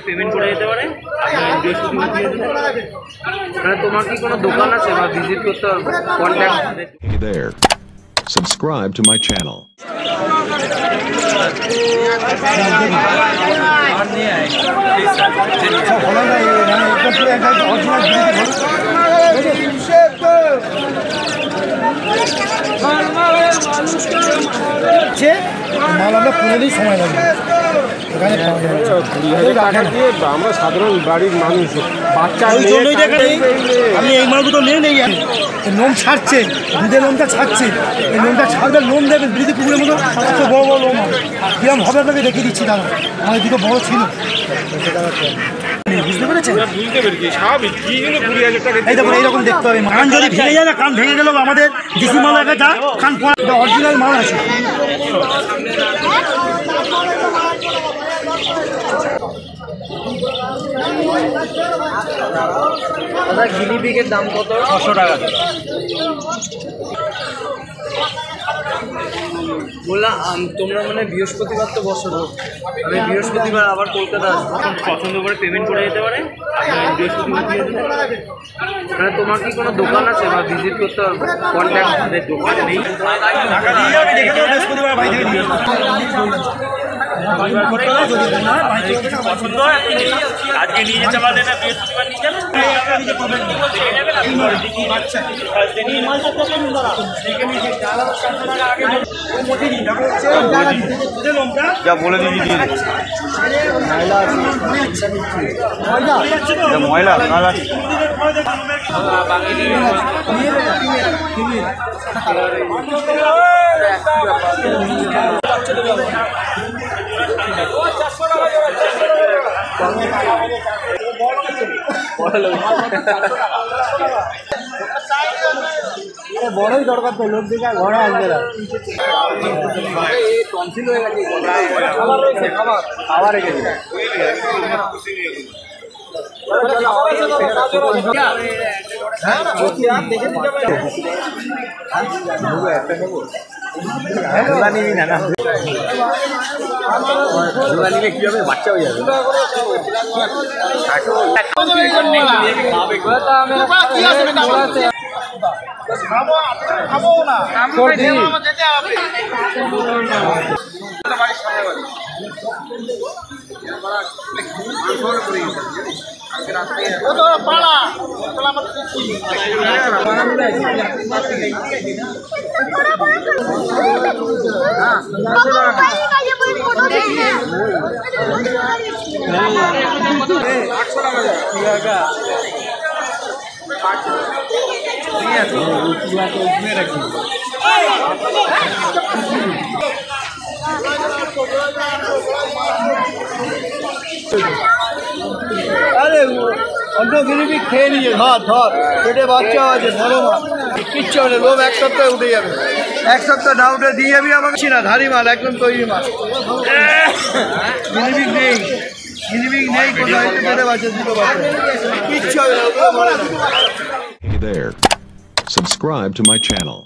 Payment করে দিতে পারে তোমার কি কোনো দোকান আছে বা ভিজিট করতে পারবো contact there. Subscribe to my channel. মাল আমরা পুরোই সময় লাগবে এখানে 20,000 টাকা দিয়ে আমরা সাধারণ বাড়ির মানুষ বাচ্চা আমি এই মালগুলো নেই লোম ছাড়ছে দুধের লোমটা ছাড়ছে এই লোমটা ছাড়বে লোম দেবেন বৃদ্ধি পুকুরের মতো এত বড় বড় লোম কিরম হবে আপনাকে দেখিয়ে দিচ্ছি দাদা আমার দিকে বড় ছিল বুঝতে পেরেছেন এই দেখুন এইরকম দেখতে হবে কান যদি ভেঙে যায় না কান ভেঙে গেলেও আমাদের ডিসি মাল একটা কান অরিজিনাল মাল আছে দাদা গিনিপিগের দাম কত? 600 টাকা। বললাম তোমরা মানে বৃহস্পতিবার তো বসো, আমি বৃহস্পতিবার আবার কলকাতা আসবো, পছন্দ করে পেমেন্ট করে দিতে পারে বৃহস্পতিবার দিয়ে দিতে মানে তোমার কি কোনো দোকান আছে বা ভিজিট করতে পারবো কন্ট্যাক্ট দোকান নেই পছন্দ হয় আজকে নিয়ে যেতে পারলে না বৃহস্পতিবার নিয়ে যাবে যা বলে দিদি দিয়ে ময়লা বড়ই দরকার তো লোক দেখে ঘরে আসবে না টনসিল হয়ে গেছে খাবার রেখে নিবি না নিলে কি হবে বাচ্চা হয়ে যাবে আরে অন্য গিরিপি খেয়ে নিয়ে ধর পেটে বাচ্চা আছে বড় মাছ কিচ্ছু হবে লোভ এক সপ্তাহে উঠে যাবে এক সপ্তাহ না উঠে দিয়ে যাবি আমাকে না ধারি মাল একদম তৈরি মাল গিরিপি নেই কোথায় পেটে বাচ্চা দুটো বাচ্চা কিচ্ছু হবে না There. Subscribe to my channel.